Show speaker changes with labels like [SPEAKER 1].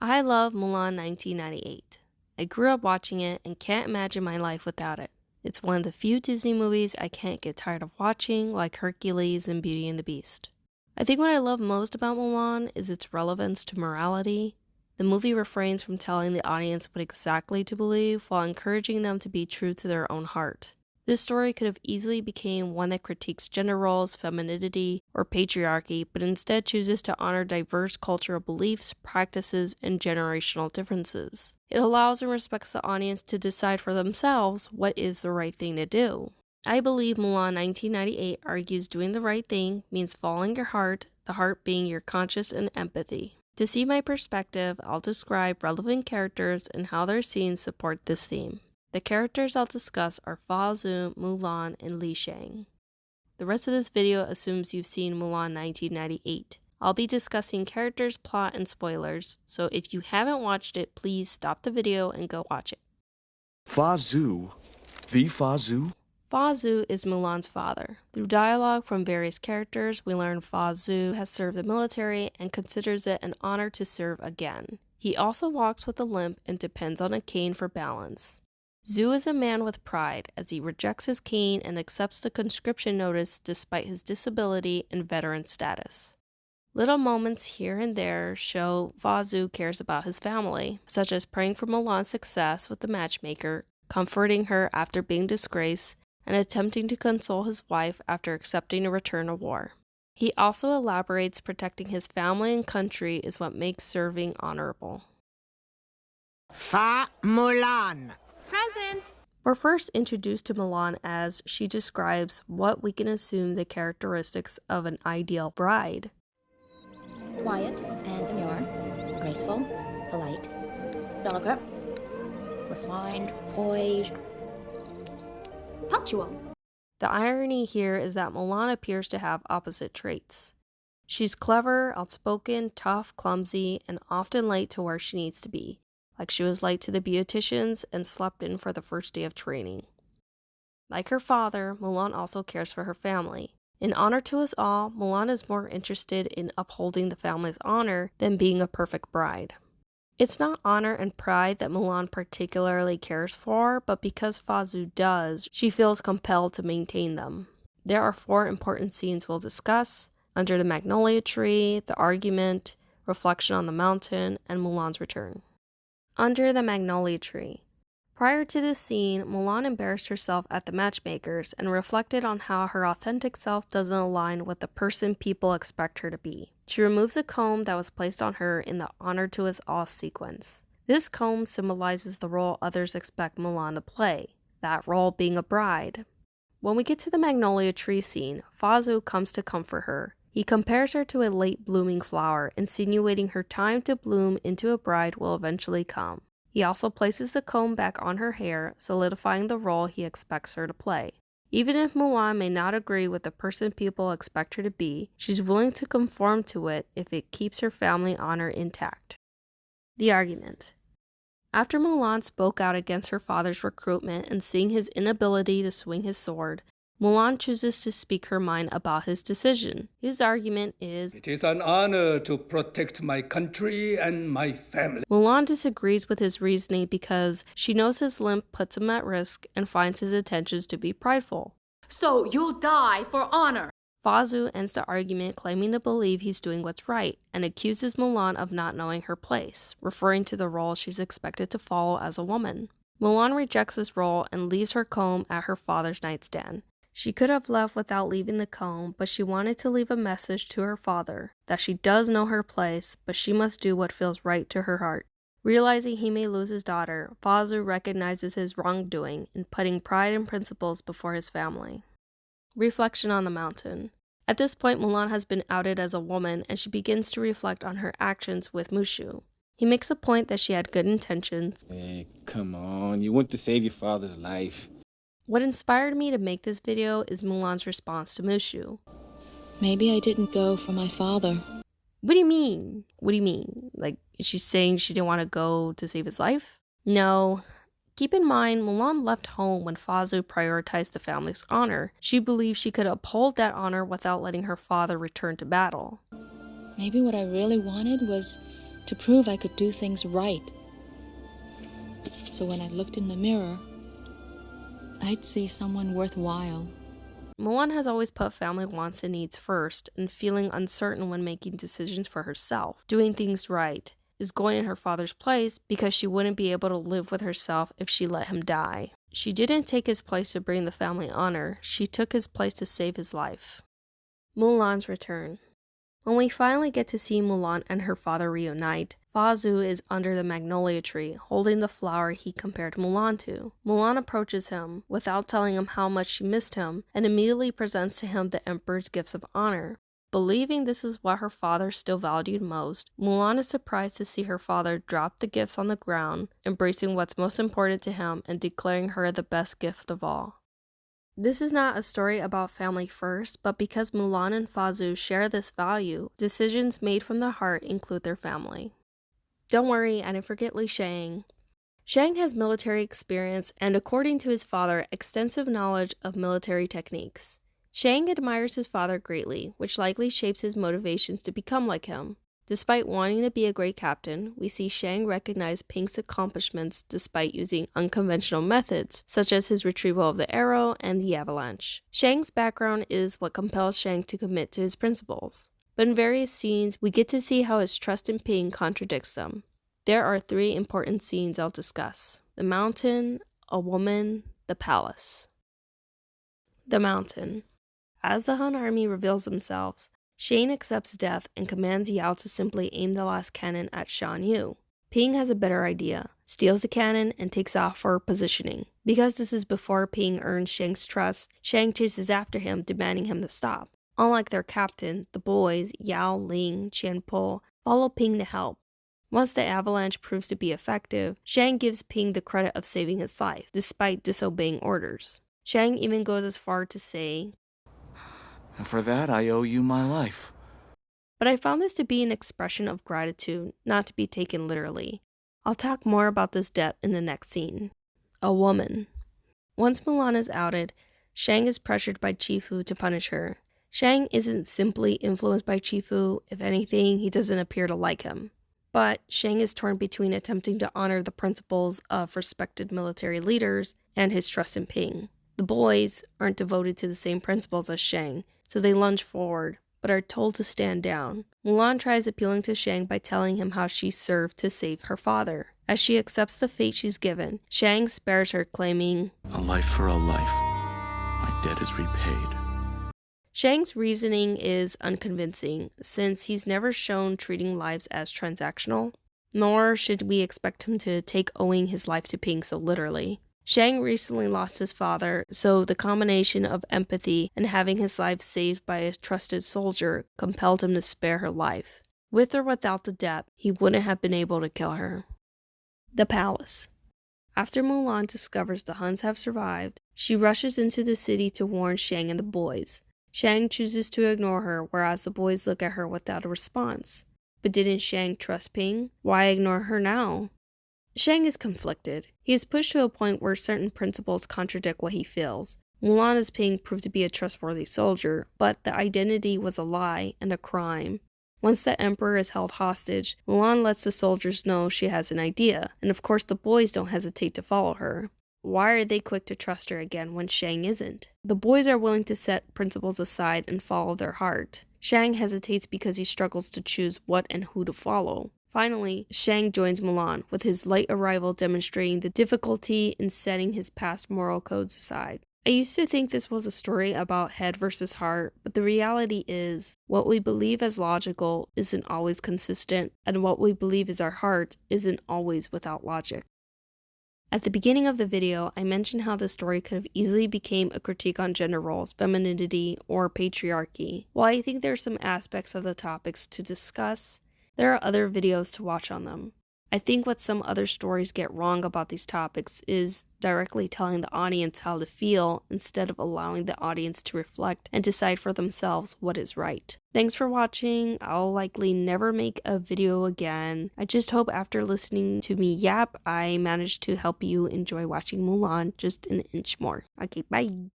[SPEAKER 1] I love Mulan 1998. I grew up watching it and can't imagine my life without it. It's one of the few Disney movies I can't get tired of watching, like Hercules and Beauty and the Beast. I think what I love most about Mulan is its relevance to morality. The movie refrains from telling the audience what exactly to believe while encouraging them to be true to their own heart. This story could have easily become one that critiques gender roles, femininity, or patriarchy, but instead chooses to honor diverse cultural beliefs, practices, and generational differences. It allows and respects the audience to decide for themselves what is the right thing to do. I believe Mulan 1998 argues doing the right thing means following your heart, the heart being your conscience and empathy. To see my perspective, I'll describe relevant characters and how their scenes support this theme. The characters I'll discuss are Fa Zhu, Mulan, and Li Shang. The rest of this video assumes you've seen Mulan 1998. I'll be discussing characters, plot, and spoilers, so if you haven't watched it, please stop the video and go watch it.
[SPEAKER 2] Fa Zhu? The Fa Zhu?
[SPEAKER 1] Fa Zhu is Mulan's father. Through dialogue from various characters, we learn Fa Zhu has served the military and considers it an honor to serve again. He also walks with a limp and depends on a cane for balance. Zhu is a man with pride, as he rejects his cane and accepts the conscription notice despite his disability and veteran status. Little moments here and there show Fa Zhu cares about his family, such as praying for Mulan's success with the matchmaker, comforting her after being disgraced, and attempting to console his wife after accepting a return to war. He also elaborates protecting his family and country is what makes serving honorable.
[SPEAKER 3] Fa Mulan.
[SPEAKER 4] Present!
[SPEAKER 1] We're first introduced to Mulan as she describes what we can assume the characteristics of an ideal bride.
[SPEAKER 4] Quiet and demure, graceful, polite, delicate, refined, poised, punctual.
[SPEAKER 1] The irony here is that Mulan appears to have opposite traits. She's clever, outspoken, tough, clumsy, and often late to where she needs to be, like she was late to the beauticians and slept in for the first day of training. Like her father, Mulan also cares for her family. In honor to us all, Mulan is more interested in upholding the family's honor than being a perfect bride. It's not honor and pride that Mulan particularly cares for, but because Fa Zhu does, she feels compelled to maintain them. There are 4 important scenes we'll discuss: Under the Magnolia Tree, the argument, Reflection on the Mountain, and Mulan's return. Under the Magnolia Tree. Prior to this scene, Mulan embarrassed herself at the matchmakers and reflected on how her authentic self doesn't align with the person people expect her to be. She removes a comb that was placed on her in the Honor to Us All sequence. This comb symbolizes the role others expect Mulan to play, that role being a bride. When we get to the Magnolia Tree scene, Fa Zhu comes to comfort her. He compares her to a late blooming flower, insinuating her time to bloom into a bride will eventually come. He also places the comb back on her hair, solidifying the role he expects her to play. Even if Mulan may not agree with the person people expect her to be, she's willing to conform to it if it keeps her family honor intact. The argument. After Mulan spoke out against her father's recruitment and seeing his inability to swing his sword, Mulan chooses to speak her mind about his decision. His argument is,
[SPEAKER 5] "It is an honor to protect my country and my family."
[SPEAKER 1] Mulan disagrees with his reasoning because she knows his limp puts him at risk and finds his intentions to be prideful.
[SPEAKER 6] So you'll die for honor.
[SPEAKER 1] Fa Zhu ends the argument claiming to believe he's doing what's right and accuses Mulan of not knowing her place, referring to the role she's expected to follow as a woman. Mulan rejects this role and leaves her comb at her father's nightstand. She could have left without leaving the comb, but she wanted to leave a message to her father that she does know her place, but she must do what feels right to her heart. Realizing he may lose his daughter, Fa Zhu recognizes his wrongdoing in putting pride and principles before his family. Reflection on the Mountain. At this point, Mulan has been outed as a woman, and she begins to reflect on her actions with Mushu. He makes a point that she had good intentions.
[SPEAKER 7] Hey, come on, you went to save your father's life.
[SPEAKER 1] What inspired me to make this video is Mulan's response to Mushu.
[SPEAKER 8] Maybe I didn't go for my father.
[SPEAKER 1] What do you mean? What do you mean? Like, is she saying she didn't want to go to save his life? No. Keep in mind, Mulan left home when Fa Zhu prioritized the family's honor. She believed she could uphold that honor without letting her father return to battle.
[SPEAKER 8] Maybe what I really wanted was to prove I could do things right. So when I looked in the mirror, I'd see someone worthwhile.
[SPEAKER 1] Mulan has always put family wants and needs first, and feeling uncertain when making decisions for herself. Doing things right is going in her father's place because she wouldn't be able to live with herself if she let him die. She didn't take his place to bring the family honor, she took his place to save his life. Mulan's return. When we finally get to see Mulan and her father reunite, Fa Zhu is under the magnolia tree, holding the flower he compared Mulan to. Mulan approaches him, without telling him how much she missed him, and immediately presents to him the Emperor's gifts of honor. Believing this is what her father still valued most, Mulan is surprised to see her father drop the gifts on the ground, embracing what's most important to him and declaring her the best gift of all. This is not a story about family first, but because Mulan and Fa Zhu share this value, decisions made from the heart include their family. Don't worry, I didn't forget Li Shang. Shang has military experience and, according to his father, extensive knowledge of military techniques. Shang admires his father greatly, which likely shapes his motivations to become like him. Despite wanting to be a great captain, we see Shang recognize Pink's accomplishments despite using unconventional methods, such as his retrieval of the arrow and the avalanche. Shang's background is what compels Shang to commit to his principles. But in various scenes, we get to see how his trust in Ping contradicts them. There are 3 important scenes I'll discuss: the mountain, a woman, the palace. The mountain. As the Han army reveals themselves, Shang accepts death and commands Yao to simply aim the last cannon at Shan Yu. Ping has a better idea, steals the cannon, and takes off for positioning. Because this is before Ping earns Shang's trust, Shang chases after him, demanding him to stop. Unlike their captain, the boys, Yao, Ling, Qianpo, follow Ping to help. Once the avalanche proves to be effective, Shang gives Ping the credit of saving his life, despite disobeying orders. Shang even goes as far to say,
[SPEAKER 2] And for that, I owe you my life.
[SPEAKER 1] but I found this to be an expression of gratitude, not to be taken literally. I'll talk more about this debt in the next scene. A woman. Once Mulan is outed, Shang is pressured by Chifu to punish her. Shang isn't simply influenced by Chifu, if anything, he doesn't appear to like him. But Shang is torn between attempting to honor the principles of respected military leaders and his trust in Ping. The boys aren't devoted to the same principles as Shang, so they lunge forward, but are told to stand down. Mulan tries appealing to Shang by telling him how she served to save her father. As she accepts the fate she's given, Shang spares her, claiming,
[SPEAKER 2] A life for a life. My debt is repaid.
[SPEAKER 1] Shang's reasoning is unconvincing, since he's never shown treating lives as transactional, nor should we expect him to take owing his life to Ping so literally. Shang recently lost his father, so the combination of empathy and having his life saved by a trusted soldier compelled him to spare her life. With or without the death, he wouldn't have been able to kill her. The palace. After Mulan discovers the Huns have survived, she rushes into the city to warn Shang and the boys. Shang chooses to ignore her, whereas the boys look at her without a response. But didn't Shang trust Ping? Why ignore her now? Shang is conflicted. He is pushed to a point where certain principles contradict what he feels. Mulan as Ping proved to be a trustworthy soldier, but the identity was a lie and a crime. Once the Emperor is held hostage, Mulan lets the soldiers know she has an idea, and of course the boys don't hesitate to follow her. Why are they quick to trust her again when Shang isn't? The boys are willing to set principles aside and follow their heart. Shang hesitates because he struggles to choose what and who to follow. Finally, Shang joins Mulan, with his late arrival demonstrating the difficulty in setting his past moral codes aside. I used to think this was a story about head versus heart, but the reality is, what we believe as logical isn't always consistent, and what we believe is our heart isn't always without logic. At the beginning of the video, I mentioned how the story could have easily become a critique on gender roles, femininity, or patriarchy. While I think there are some aspects of the topics to discuss, there are other videos to watch on them. I think what some other stories get wrong about these topics is directly telling the audience how to feel instead of allowing the audience to reflect and decide for themselves what is right. Thanks for watching. I'll likely never make a video again. I just hope after listening to me yap, I managed to help you enjoy watching Mulan just an inch more. Okay, bye.